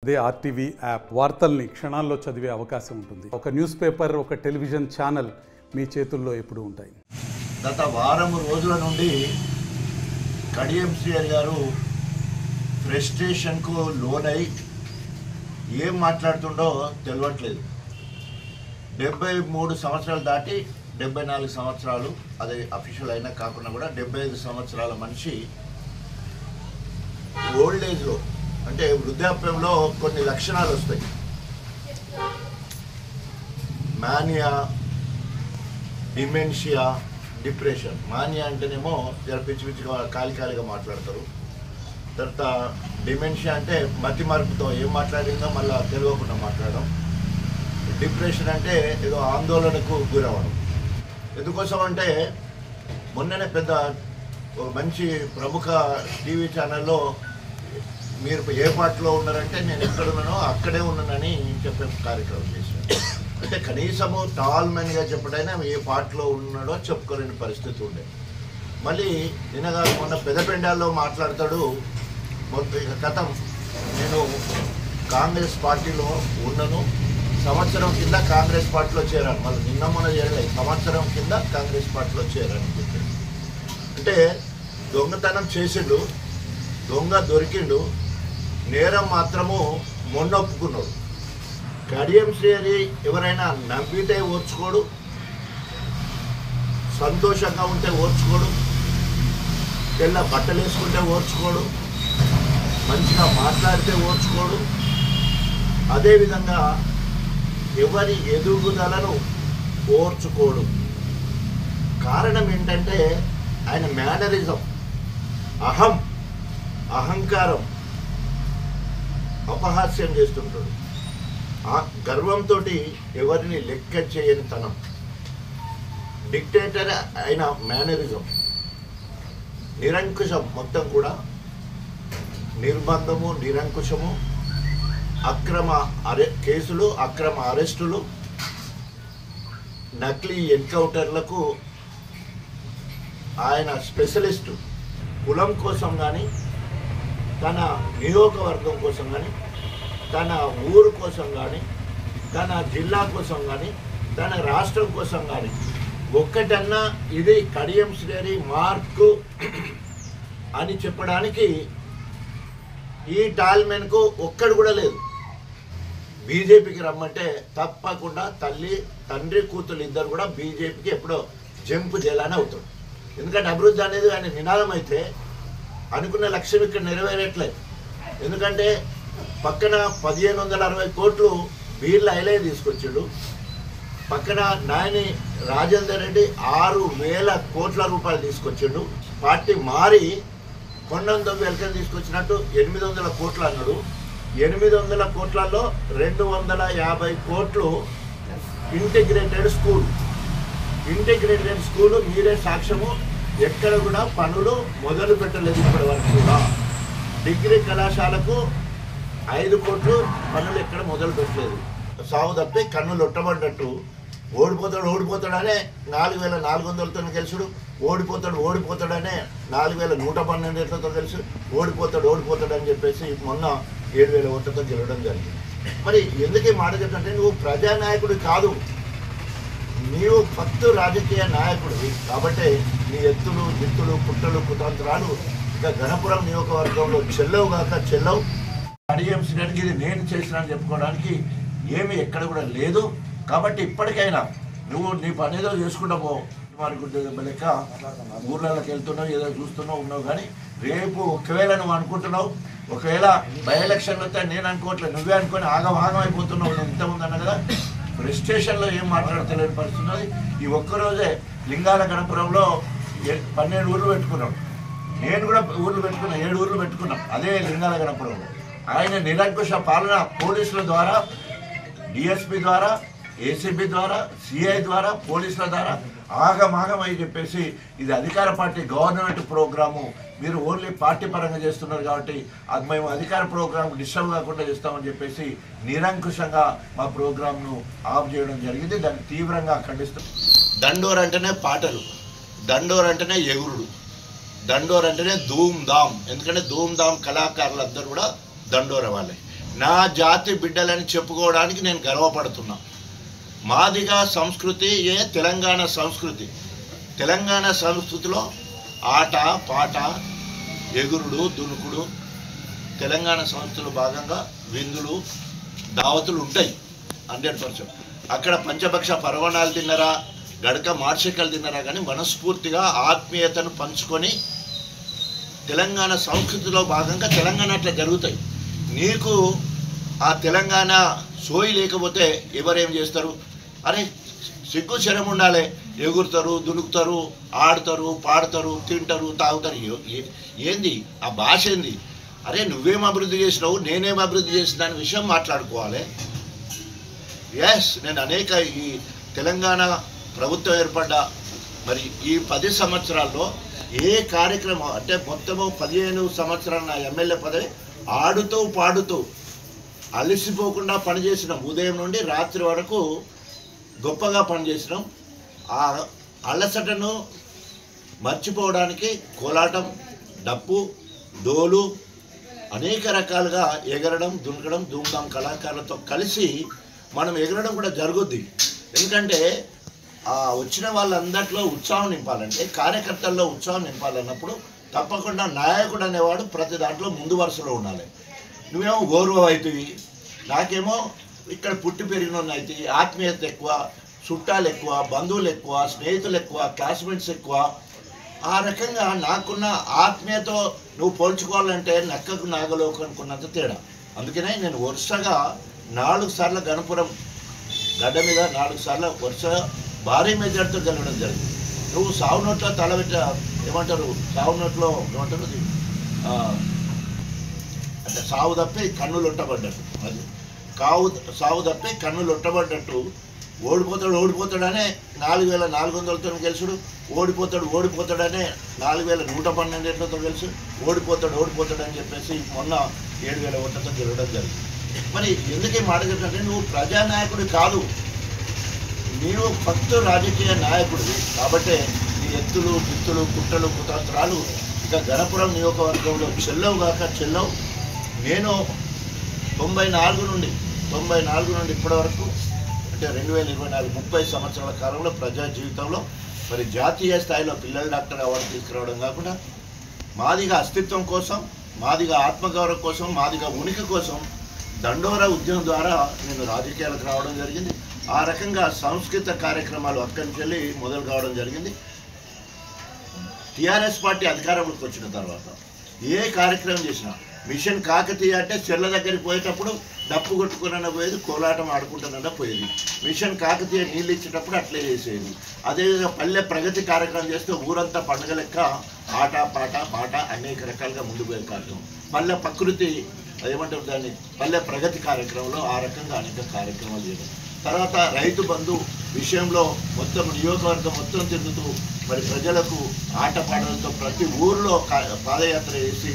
అదే RTV app వార్తల్ని క్షణాల్లో చదివే అవకాశం ఉంటుంది. ఒక న్యూస్ పేపర్, ఒక టెలివిజన్ ఛానల్ మీ చేతుల్లో ఎప్పుడూ ఉంటాయి. గత వారం రోజుల నుండి కడియం శ్రీహరి గారు ఫ్రస్ట్రేషన్కు లోనై ఏం మాట్లాడుతుండో తెలియట్లేదు. 73 సంవత్సరాలు దాటి 74 సంవత్సరాలు, అది అఫీషియల్ అయినా కాకుండా కూడా 75 సంవత్సరాల మనిషి ఓల్డ్ ఏజ్లో అంటే వృద్ధాప్యంలో కొన్ని లక్షణాలు వస్తాయి. Mania, dementia, depression. మానియా అంటేనేమో జర పిచ్చి పిచ్చిగా కాలిగా మాట్లాడతారు. తర్వాత డిమెన్షియా అంటే మతి మార్పుతో ఏం మాట్లాడిందో మళ్ళీ తెలియకుండా మాట్లాడడం. డిప్రెషన్ అంటే ఏదో ఆందోళనకు గురవడం. ఎందుకోసం అంటే మొన్ననే పెద్ద మంచి ప్రముఖ టీవీ ఛానల్లో మీరు ఏ పార్టీలో ఉన్నారంటే నేను ఎక్కడున్నానో అక్కడే ఉన్నానని చెప్పే కార్యక్రమం చేశాను. అంటే కనీసము టాల్మెన్గా చెప్పడైనా ఏ పార్టీలో ఉన్నాడో చెప్పుకోలేని పరిస్థితి ఉండే. మళ్ళీ నిన్నగా మొన్న పెద్దపెండాల్లో మాట్లాడతాడు, గతం నేను కాంగ్రెస్ పార్టీలో ఉన్నాను, సంవత్సరం కింద కాంగ్రెస్ పార్టీలో చేరాను. మళ్ళీ నిన్న మొన్న చేయలేదు, సంవత్సరం కింద కాంగ్రెస్ పార్టీలో చేరాను చెప్పాడు. అంటే దొంగతనం చేసిండు, దొంగ దొరికిండు, నేరం మాత్రము మొన్న ఒప్పుకున్నాడు. కడియం శ్రీహరి ఎవరైనా నవ్వితే ఓర్చుకోడు, సంతోషంగా ఉంటే ఓర్చుకోడు, తెల్ల బట్టలు వేసుకుంటే ఓర్చుకోడు, మంచిగా మాట్లాడితే ఓర్చుకోడు. అదేవిధంగా ఎవరి ఎదుగుదలను ఓర్చుకోడు. కారణం ఏంటంటే ఆయన మేనరిజం, అహంకారం, అపహాస్యం చేస్తుంటాడు. ఆ గర్వంతో ఎవరిని లెక్క చేయని తనం, డిక్టేటర్ అయిన మేనరిజం, నిరంకుశం, మొత్తం కూడా నిర్బంధము, నిరంకుశము, అక్రమ కేసులు, అక్రమ అరెస్టులు, నకిలీ ఎన్కౌంటర్లకు ఆయన స్పెషలిస్టు. కులం కోసం కానీ, తన నియోజకవర్గం కోసం కానీ, తన ఊరు కోసం కానీ, తన జిల్లా కోసం కానీ, తన రాష్ట్రం కోసం కానీ ఒక్కటన్నా ఇది కడియం శ్రీహరి మార్కు అని చెప్పడానికి ఈ టాల్మెన్కు ఒక్కడు కూడా లేదు. బీజేపీకి రమ్మంటే తప్పకుండా తండ్రి కూతురు ఇద్దరు కూడా బీజేపీకి ఎప్పుడో జంపు చేయాలని అవుతాడు. ఎందుకంటే అభివృద్ధి అనేది ఆయన నినాదం అయితే అనుకున్న లక్ష్యం ఇక్కడ నెరవేరట్లేదు. ఎందుకంటే పక్కన 1560 కోట్లు బీర్ల ఐలయ్య తీసుకొచ్చాడు, పక్కన నాయని రాజేందర్ రెడ్డి 6000 కోట్ల రూపాయలు తీసుకొచ్చాడు. పార్టీ మారి కొండంతో వెల్కం తీసుకొచ్చినట్టు 800 కోట్లు అన్నాడు. 800 కోట్లలో 250 కోట్లు ఇంటిగ్రేటెడ్ స్కూలు మీరే సాక్ష్యము. ఎక్కడ కూడా పనులు మొదలు పెట్టలేదు ఇప్పటి వరకు కూడా. డిగ్రీ కళాశాలకు 5 కోట్లు పనులు ఎక్కడ మొదలు పెట్టలేదు. సాగు తప్పి కన్నులు ఒట్టబడ్డట్టు ఓడిపోతాడనే 4400తో గెలుచుడు, ఓడిపోతాడనే 4112తో గెలుసు, ఓడిపోతాడని చెప్పేసి మొన్న 7000 ఓట్లతో గెలవడం జరిగింది. మరి ఎందుకు మాట చెప్పంటే నువ్వు ప్రజానాయకుడు కాదు, నీవు ఫక్తు రాజకీయ నాయకుడివి. కాబట్టి నీ ఎత్తులు, జిత్తులు, కుట్రలు, కుతంత్రాలు ఇక గణపురం నియోజకవర్గంలో చెల్లవు. కడియం శ్రీహరికి ఇది నేను చేసినాను చెప్పుకోవడానికి ఏమీ ఎక్కడ కూడా లేదు. కాబట్టి ఇప్పటికైనా నువ్వు నీ పని ఏదో చేసుకుంటావు, మరి లెక్క ఊర్లలోకి వెళ్తున్నావు, ఏదో ఉన్నావు. కానీ రేపు ఒకవేళ నువ్వు అనుకుంటున్నావు, ఒకవేళ బై ఎలక్షన్లు వస్తే నేను అనుకోవట్లేదు, నువ్వే అనుకొని ఆగం అయిపోతున్నావు. నేను ఇంతకుముందు అన్నా కదా, స్టేషన్లో ఏం మాట్లాడతలేని పరిస్థితున్నది. ఈ ఒక్కరోజే లింగాల గణపురంలో 12 ఊర్లు పెట్టుకున్నాం. నేను కూడా ఊర్లు పెట్టుకున్నా, 7 ఊర్లు పెట్టుకున్నాం అదే లింగాల గణపురంలో. ఆయన నిరంకుశ పాలన పోలీసుల ద్వారా, డిఎస్పీ ద్వారా, ఏసీబీ ద్వారా, సిఐ ద్వారా, పోలీసుల ద్వారా ఆగం అని చెప్పేసి ఇది అధికార పార్టీ గవర్నమెంట్ ప్రోగ్రాము, మీరు ఓన్లీ పార్టీ పరంగా చేస్తున్నారు కాబట్టి అది మేము అధికార ప్రోగ్రాం డిస్టర్బ్ కాకుండా చేస్తామని చెప్పేసి నిరంకుశంగా మా ప్రోగ్రాంను ఆఫ్ చేయడం జరిగింది. దాన్ని తీవ్రంగా ఖండిస్తాం. దండోర్ అంటేనే పాటలు, దండోర్ అంటేనే ఎగురుడు, దండోర్ అంటేనే ధూమ్ ధామ్. ఎందుకంటే ధూమ్ ధామ్ కళాకారులందరూ కూడా దండోర వాళ్ళే. నా జాతి బిడ్డలని చెప్పుకోవడానికి నేను గర్వపడుతున్నా. మాదిగ సంస్కృతి తెలంగాణ సంస్కృతి. తెలంగాణ సంస్కృతిలో ఆట పాట ఎగురుడు దునుకుడు తెలంగాణ సంస్కృతిలో భాగంగా విందులు దావతులు ఉంటాయి 100%. అక్కడ పంచభక్ష పర్వణాలు తిన్నరా గడక మార్షికలు తిన్నరా కానీ మనస్ఫూర్తిగా ఆత్మీయతను పంచుకొని తెలంగాణ సంస్కృతిలో భాగంగా తెలంగాణ అట్లా జరుగుతాయి. నీకు ఆ తెలంగాణ సోయి లేకపోతే ఎవరేం చేస్తారు? అరే సిగ్గు శరం ఉండాలి. ఎగురుతారు దునుకుతారు ఆడతారు పాడతారు తింటారు తాగుతారు. ఏంది ఆ భాష ఏంది? అరే నువ్వేం అభివృద్ధి చేసినావు నేనేం అభివృద్ధి చేసిన దాని విషయం మాట్లాడుకోవాలి. ఎస్, నేను అనేక ఈ తెలంగాణ ప్రభుత్వం ఏర్పడ్డ మరి ఈ 10 సంవత్సరాల్లో ఏ కార్యక్రమం అంటే మొత్తము 15 సంవత్సరాలు నా ఎమ్మెల్యే పదవి ఆడుతూ పాడుతూ అలసిపోకుండా పనిచేసినాం. ఉదయం నుండి రాత్రి వరకు గొప్పగా పనిచేసినాం. ఆ అలసటను మర్చిపోవడానికి కోలాటం డప్పు డోలు అనేక రకాలుగా ఎగరడం దునకడం ధూమ్ధాం కళాకారులతో కలిసి మనం ఎగరడం కూడా జరుగుద్ది. ఎందుకంటే వచ్చిన వాళ్ళందరిలో ఉత్సాహం నింపాలంటే కార్యకర్తల్లో ఉత్సాహం నింపాలన్నప్పుడు తప్పకుండా నాయకుడు అనేవాడు ప్రతి దాంట్లో ముందు వరుసలో ఉండాలి. నువ్వేమో గౌరవం అవుతుంది, నాకేమో ఇక్కడ పుట్టి పెరిగిన అయితే ఆత్మీయత ఎక్కువ, చుట్టాలు ఎక్కువ, బంధువులు ఎక్కువ, స్నేహితులు ఎక్కువ, క్లాస్మేట్స్ ఎక్కువ. ఆ రకంగా నాకున్న ఆత్మీయతో నువ్వు పోల్చుకోవాలంటే నక్కకు నాగలోకు అనుకున్నంత తేడా. అందుకనే నేను వరుసగా 4 సార్లు గణపురం గడ్డ మీద 4 సార్లు వరుస భారీ మెజార్టీతో గెలవడం జరిగింది. నువ్వు సావు నోట్లో తలబెట్ట ఏమంటారు, సావు నోట్లో ఏమంటారు, అంటే సావు తప్పి కన్నులు ఒట్టబడ్డట్టు, అది సావు తప్పి కన్నులు ఒట్టబడ్డట్టు ఓడిపోతాడనే 4400తో గెలుచుడు, ఓడిపోతాడనే 4112తో గెలుసు, ఓడిపోతాడని చెప్పేసి మొన్న 7000 ఓట్లతో గెలవడం జరిగింది. మరి ఎందుకే మాట చెప్తానంటే నువ్వు ప్రజానాయకుడు కాదు, నీవు ఫక్తు రాజకీయ నాయకుడివి. కాబట్టి నీ ఎత్తులు పిత్తులు కుట్రలు కుతంత్రాలు ఇక గణపురం నియోజకవర్గంలో చెల్లవు. నేను 94 నుండి ఇప్పటి వరకు అంటే 2024 30 సంవత్సరాల కాలంలో ప్రజా జీవితంలో మరి జాతీయ స్థాయిలో పిల్లల డాక్టర్ అవార్డు తీసుకురావడం కాకుండా మాదిగా అస్తిత్వం కోసం, మాదిగా ఆత్మగౌరవం కోసం, మాదిగా ఉనికి కోసం దండోరా ఉద్యమం ద్వారా నేను రాజకీయాలకు రావడం జరిగింది. ఆ రకంగా సాంస్కృతిక కార్యక్రమాలు అక్కడి నుంచి వెళ్ళి మొదలు కావడం జరిగింది. టీఆర్ఎస్ పార్టీ అధికారంలోకి వచ్చిన తర్వాత ఏ కార్యక్రమం చేసినా మిషన్ కాకతీయ అంటే చెర్ల దగ్గరికి పోయేటప్పుడు డప్పు కొట్టుకున్న పోయేది, కోలాటం ఆడుకుంటున్నా పోయేది. మిషన్ కాకతీయ నీళ్ళు ఇచ్చేటప్పుడు అట్లే చేసేది. అదేవిధంగా పల్లె ప్రగతి కార్యక్రమం చేస్తే ఊరంతా పండుగ లెక్క ఆట పాట అనేక రకాలుగా ముందుకు పోయే కార్యక్రమం. పల్లె ప్రకృతి ఏమంటారు దాన్ని, పల్లె ప్రగతి కార్యక్రమంలో ఆ రకంగా అనేక కార్యక్రమాలు చేయడం. తర్వాత రైతు బంధు విషయంలో మొత్తం నియోజకవర్గం మొత్తం తిరుగుతూ మరి ప్రజలకు ఆటపాటలతో ప్రతి ఊరిలో పాదయాత్ర చేసి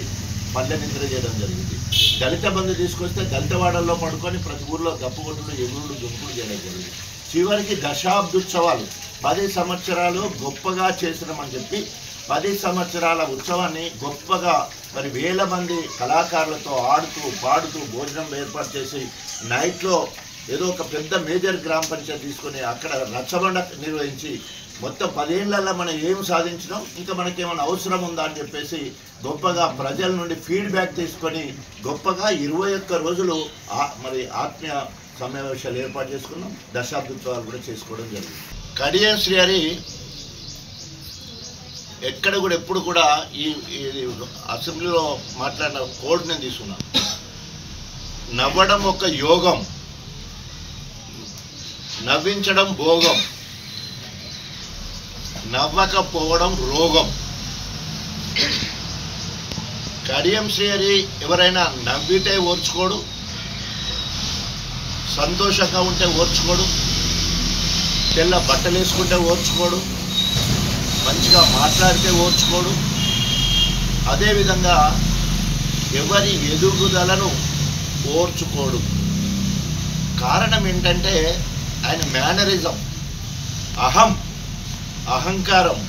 పల్లె నిద్ర చేయడం జరిగింది. దళిత బంధు తీసుకొస్తే దళిత వాడల్లో పడుకొని ప్రతి ఊరిలో దప్పుగొట్టుడు ఎగురుడు దుంకుడు చేయడం జరిగింది. చివరికి దశాబ్దోత్సవాలు 10 సంవత్సరాలు గొప్పగా చేసినామని చెప్పి 10 సంవత్సరాల ఉత్సవాన్ని గొప్పగా మరి 1000 మంది కళాకారులతో ఆడుతూ పాడుతూ భోజనం ఏర్పాటు చేసి నైట్లో ఏదో ఒక పెద్ద మేజర్ గ్రామ పంచాయతీ తీసుకొని అక్కడ రచ్చబండ నిర్వహించి మొత్తం 10 ఏళ్లలో మనం ఏం సాధించినాం, ఇంకా మనకేమైనా అవసరం ఉందా అని చెప్పేసి గొప్పగా ప్రజల నుండి ఫీడ్బ్యాక్ తీసుకొని గొప్పగా 21 రోజులు మరి ఆత్మీయ సమావేశాలు ఏర్పాటు చేసుకున్నాం. దశాబ్దోత్సవాలు కూడా చేసుకోవడం జరిగింది. కడియం శ్రీహరి ఎక్కడ కూడా ఎప్పుడు కూడా ఈ అసెంబ్లీలో మాట్లాడిన కోడ్ నేను తీసుకున్నా. నవ్వడం ఒక యోగం, నవ్వించడం భోగం, నవ్వకపోవడం రోగం. కడియం శ్రీహరి ఎవరైనా నవ్వితే ఓర్చుకోడు, సంతోషంగా ఉంటే ఓర్చుకోడు, తెల్ల బట్టలు వేసుకుంటే ఓర్చుకోడు, మంచిగా మాట్లాడితే ఓర్చుకోడు. అదేవిధంగా ఎవరి ఎదుగుదలను ఓర్చుకోడు. కారణం ఏంటంటే ఆయన మేనరిజం, అహంకారం,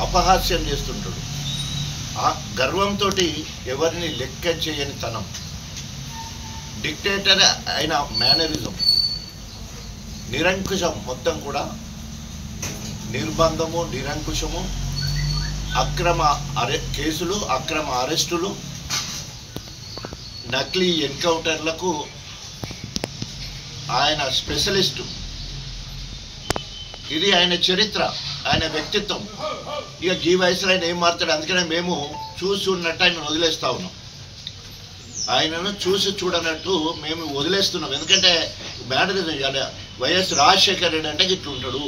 అపహాస్యం చేస్తుంటాడు. ఆ గర్వంతో ఎవరిని లెక్క చేయని తనం. డిక్టేటర్ అయిన మేనరిజం, నిరంకుశం మొత్తం కూడా నిర్బంధము, నిరంకుశము, అక్రమ కేసులు, అక్రమ అరెస్టులు, నకిలీ ఎన్కౌంటర్లకు ఆయన స్పెషలిస్టు. ఇది ఆయన చరిత్ర, ఆయన వ్యక్తిత్వం. ఇక ఈ వయసులో ఆయన ఏం మారుతాడు? అందుకనే మేము చూసి ఉన్నట్టు ఆయన వదిలేస్తూ ఉన్నాం. ఆయనను చూసి చూడనట్టు మేము వదిలేస్తున్నాం. ఎందుకంటే మేనరిజం, వైఎస్ రాజశేఖర్ రెడ్డి అంటే ఇట్లా ఉంటాడు,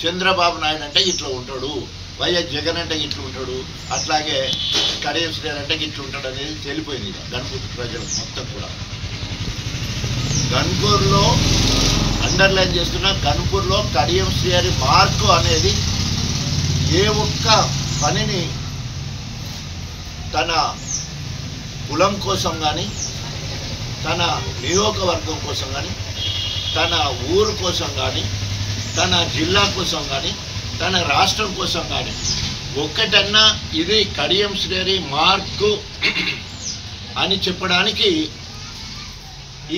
చంద్రబాబు నాయుడు అంటే ఇట్లా ఉంటాడు, వైఎస్ జగన్ అంటే ఇట్లా ఉంటాడు, అట్లాగే కడియం శ్రీహరి అంటే ఇట్లా ఉంటాడు అనేది తెలిపోయింది గన్పూర్ ప్రజలకు మొత్తం కూడా. గన్పూర్లో అండర్లైన్ చేస్తున్న, గన్పూర్లో కడియం శ్రీహరి మార్కు అనేది ఏ ఒక్క పనిని తన కులం కోసం కానీ, తన నియోజకవర్గం కోసం కానీ, తన ఊరు కోసం కానీ, తన జిల్లా కోసం కానీ, తన రాష్ట్రం కోసం కానీ ఒక్కటన్నా ఇది కడియం శ్రీహరి మార్కు అని చెప్పడానికి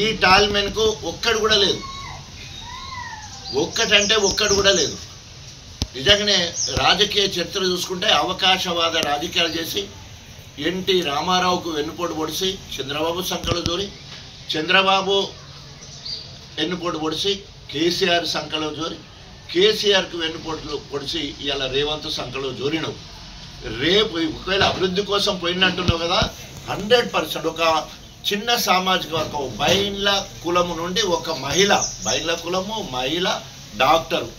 ఈ టాల్మెన్కు ఒక్కడు కూడా లేదు. ఒక్కటంటే ఒక్కడు కూడా లేదు. నిజంగానే రాజకీయ చరిత్ర చూసుకుంటే అవకాశవాద రాజకీయాలు చేసి ఎన్టీ రామారావుకు వెన్నుపోటు పొడిచి చంద్రబాబు సంకలో జోరి, చంద్రబాబు వెన్నుపోటు పొడిచి కేసీఆర్ సంకలో జోరి, కేసీఆర్కు వెన్నుపోటు పొడిచి ఇవాళ రేవంత్ సంకలో జోరినవు. రేపు ఒకవేళ అభివృద్ధి కోసం పోయినట్టున్నావు కదా, 100% ఒక చిన్న సామాజిక వర్గం, బైన్ల కులము నుండి ఒక మహిళ, బైన్ల కులము, మహిళ, డాక్టరు,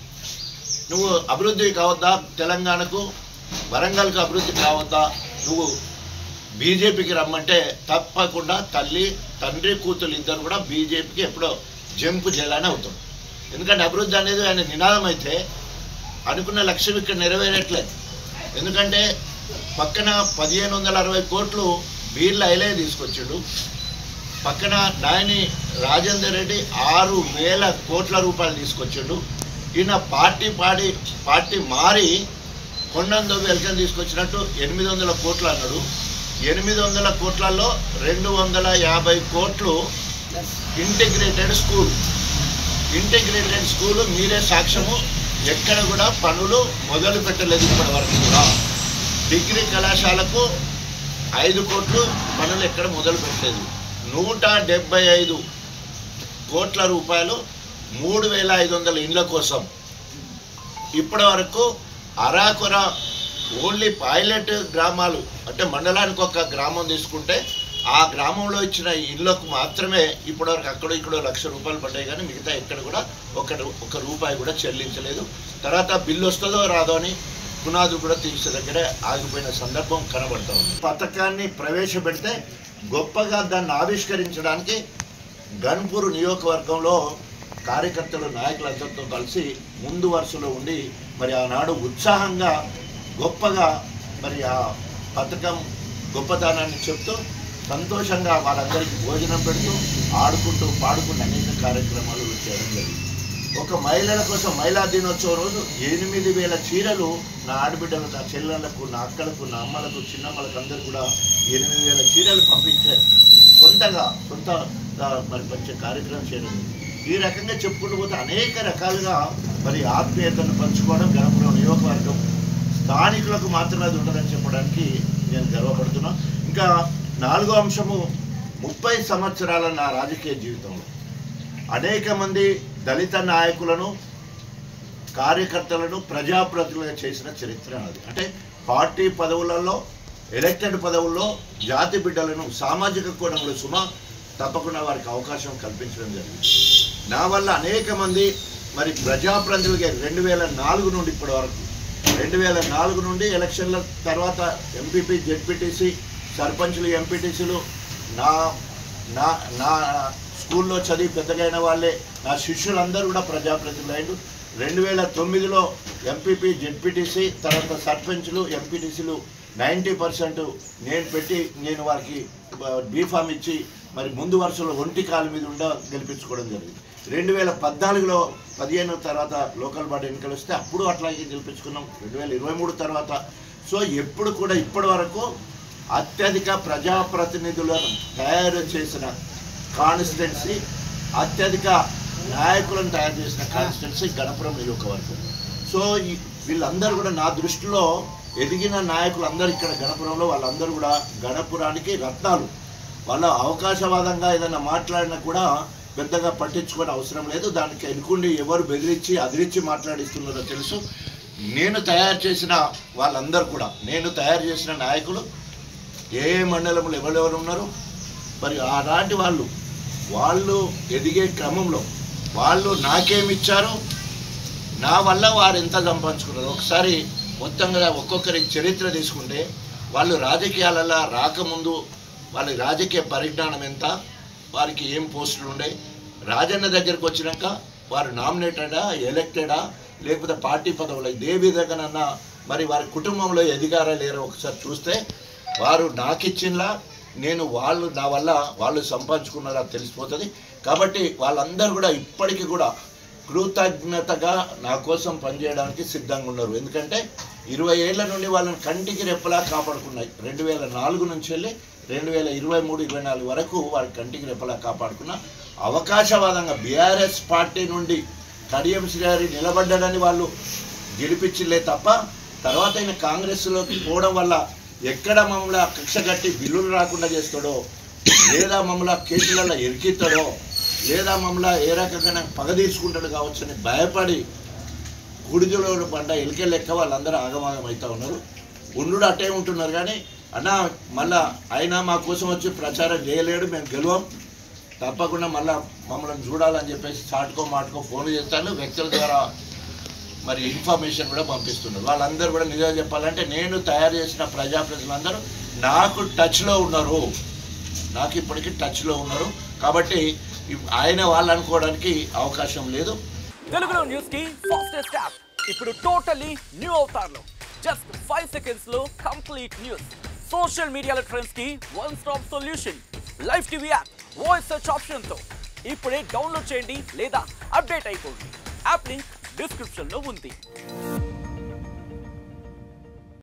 నువ్వు అభివృద్ధి కావద్దా? తెలంగాణకు, వరంగల్కు అభివృద్ధి కావద్దా? నువ్వు బీజేపీకి రమ్మంటే తప్పకుండా తల్లి, తండ్రి, కూతురు ఇద్దరు కూడా బీజేపీకి ఎప్పుడో జంపు చేయాలని అవుతాం. ఎందుకంటే అభివృద్ధి అనేది ఆయన నినాదం అయితే అనుకున్న లక్ష్యం ఇక్కడ నెరవేరట్లేదు. ఎందుకంటే పక్కన 1560 కోట్లు బీర్ల ఐలే తీసుకొచ్చాడు, పక్కన నాయని రాజేందర్ రెడ్డి 6000 కోట్ల రూపాయలు తీసుకొచ్చాడు. ఈయన పార్టీ మారి కొండందో వెల్కం తీసుకొచ్చినట్టు 800 కోట్లు అన్నాడు. 800 కోట్లలో 250 కోట్లు ఇంటిగ్రేటెడ్ స్కూలు మీరే సాక్ష్యము. ఎక్కడ కూడా పనులు మొదలు పెట్టలేదు ఇప్పటి వరకు కూడా. డిగ్రీ కళాశాలకు 5 కోట్లు పనులు ఎక్కడ మొదలు పెట్టలేదు. 175 కోట్ల రూపాయలు 3500 ఇండ్ల కోసం ఇప్పటి వరకు అరాకొర ఓన్లీ పైలట్ గ్రామాలు, అంటే మండలానికి ఒక గ్రామం తీసుకుంటే ఆ గ్రామంలో ఇచ్చిన ఇళ్లకు మాత్రమే ఇప్పటివరకు అక్కడో ఇక్కడో 1,00,000 రూపాయలు పడ్డాయి. కానీ మిగతా ఎక్కడ కూడా ఒక రూపాయి కూడా చెల్లించలేదు. తర్వాత బిల్లు వస్తుందో రాదో అని పునాదులు కూడా తీసే దగ్గరే ఆగిపోయిన సందర్భం కనబడతా ఉంది. పథకాన్ని ప్రవేశపెడితే గొప్పగా దాన్ని ఆవిష్కరించడానికి గన్పూర్ నియోజకవర్గంలో కార్యకర్తలు, నాయకులందరితో కలిసి ముందు వరుసలో ఉండి మరి ఆనాడు ఉత్సాహంగా గొప్పగా మరి ఆ పథకం గొప్పతనాన్ని చెప్తూ సంతోషంగా వాళ్ళందరికీ భోజనం పెడుతూ ఆడుకుంటూ పాడుకుంటూ అనేక కార్యక్రమాలు చేయడం జరిగింది. ఒక మహిళల కోసం మహిళా దినోత్సవం రోజు 8,000 చీరలు నా ఆడబిడ్డలకు, నా చెల్లెళ్లకు, నా అక్కలకు, నా అమ్మలకు, చిన్నమ్మలకు అందరూ కూడా 8,000 చీరలు పంపించే సొంత మరి మంచి కార్యక్రమం చేయడం. ఈ రకంగా చెప్పుకుంటూ పోతే అనేక రకాలుగా మరి ఆత్మీయతను పంచుకోవడం గణపురం నియోజకవర్గం స్థానికులకు మాత్రమే అది ఉండదని చెప్పడానికి నేను గర్వపడుతున్నా. ఇంకా 4వ అంశము, 30 సంవత్సరాల నా రాజకీయ జీవితంలో అనేక మంది దళిత నాయకులను, కార్యకర్తలను ప్రజాప్రతినిధులుగా చేసిన చరిత్ర అది. అంటే పార్టీ పదవులలో, ఎలక్టెడ్ పదవుల్లో జాతి బిడ్డలను సామాజిక కోణంలో తప్పకుండా వారికి అవకాశం కల్పించడం జరిగింది. నా వల్ల అనేక మంది మరి ప్రజాప్రతినిధులుగా 2004 నుండి ఇప్పటి వరకు, 2004 నుండి ఎలక్షన్ల తర్వాత ఎంపీపీ, జెడ్పీటీసీ, సర్పంచులు, ఎంపీటీసీలు నా నా నా స్కూల్లో చదివి పెద్దగైన వాళ్ళే, నా శిష్యులందరూ కూడా ప్రజాప్రతినిధులు అయ్యారు. 2009లో ఎంపీపీ, జెడ్పీటీసీ, తర్వాత సర్పంచులు, ఎంపీటీసీలు 90% నేను వారికి బీఫామ్ ఇచ్చి మరి ముందు వరుసలో ఒంటి కాలు మీద గెలిపించుకోవడం జరిగింది. 2014లో 15 తర్వాత లోకల్ బాడీ ఎన్నికలు వస్తే అప్పుడు అట్లాగే గెలిపించుకున్నాం. 2023 తర్వాత. సో ఎప్పుడు కూడా ఇప్పటి వరకు అత్యధిక ప్రజాప్రతినిధులను తయారు చేసిన కాన్స్టిట్యున్సీ, అత్యధిక నాయకులను తయారు చేసిన కాన్స్టిట్యున్సీ గణపురం నియోజకవర్గం. సో వీళ్ళందరూ కూడా నా దృష్టిలో ఎదిగిన నాయకులు అందరూ ఇక్కడ గణపురంలో, వాళ్ళందరూ కూడా గణపురానికి రత్నాలు. వాళ్ళ అవకాశవాదంగా ఏదైనా మాట్లాడినా కూడా పెద్దగా పట్టించుకోవడం అవసరం లేదు. దానికి ఎన్నుకుండి ఎవరు బెదిరించి అదిరించి మాట్లాడిస్తున్నారో తెలుసు. నేను తయారు చేసిన వాళ్ళందరూ కూడా, నేను తయారు చేసిన నాయకులు ఏ మండలంలో ఎవరెవరు ఉన్నారు, మరి అలాంటి వాళ్ళు ఎదిగే క్రమంలో వాళ్ళు నాకేమిచ్చారు, నా వల్ల వారు ఎంత సంపాదించుకున్నారు. ఒకసారి మొత్తంగా ఒక్కొక్కరి చరిత్ర తీసుకుంటే వాళ్ళు రాజకీయాలలో రాకముందు వాళ్ళ రాజకీయ పరిజ్ఞానం ఎంత, వారికి ఏం పోస్టులు ఉండే, రాజన్న దగ్గరికి వచ్చినాక వారు నామినేటెడా, ఎలక్టెడా, లేకపోతే పార్టీ పదవులు ఇదే విధంగానన్నా మరి వారి కుటుంబంలో ఎదిగారా లేరో ఒకసారి చూస్తే వారు నాకిచ్చినలా నేను వాళ్ళు నా వల్ల వాళ్ళు సంపాదించుకున్నారా తెలిసిపోతుంది. కాబట్టి వాళ్ళందరూ కూడా ఇప్పటికీ కూడా కృతజ్ఞతగా నా కోసం పనిచేయడానికి సిద్ధంగా ఉన్నారు. ఎందుకంటే 20 ఏళ్ల నుండి వాళ్ళని కంటికి రెప్పలా కాపాడుకున్నాయి. 2004 నుంచి వెళ్ళి 2023-24 వరకు వాళ్ళ కంటికి రెప్పలా కాపాడుకున్న అవకాశవాదంగా బీఆర్ఎస్ పార్టీ నుండి కడియం శ్రీహరి నిలబడ్డాడని వాళ్ళు గెలిపించలే తప్ప, తర్వాత ఆయన కాంగ్రెస్లోకి పోవడం వల్ల ఎక్కడ మమ్మల్ని కక్ష కట్టి బిల్లులు రాకుండా చేస్తాడో, లేదా మమ్మల్ని కేసులలో ఇరికిస్తాడో, లేదా మమ్మల్ని ఏ రకంగా పగ తీసుకుంటాడు కావచ్చు అని భయపడి గుడిజలో పడ్డ ఎలికే లెక్క వాళ్ళందరూ ఆగమాగం అవుతూ ఉన్నారు. ఉండు అట్టే ఉంటున్నారు. కానీ అన్న మళ్ళా ఆయన మా కోసం వచ్చి ప్రచారం చేయలేడు, మేము గెలవం, తప్పకుండా మళ్ళీ మమ్మల్ని చూడాలని చెప్పేసి చాటుకో మాటుకో ఫోన్లు చేస్తాను, వ్యక్తుల ద్వారా మరి ఇన్ఫర్మేషన్ కూడా పంపిస్తున్నారు. వాళ్ళందరూ కూడా నిజంగా చెప్పాలంటే నేను తయారు చేసిన ప్రజాప్రతినిధులందరూ నాకు టచ్లో ఉన్నారు, నాకు ఇప్పటికీ టచ్లో ఉన్నారు. కాబట్టి ఆయన వాళ్ళు అనుకోవడానికి అవకాశం లేదు. తెలుగులో న్యూస్ కి ఫాస్టెస్ట్ యాప్ ఇప్పుడు టోటలీ న్యూ అవతార్లో జస్ట్ 5 seconds లో కంప్లీట్ న్యూస్. సోషల్ మీడియాలో ట్రెండ్స్ కి one stop solution. Live TV app voice search option తో ఇప్పుడే డౌన్లోడ్ చేయండి లేదా అప్డేట్ అయిపోండి. యాప్ లింక్ డిస్క్రిప్షన్ లో ఉంది.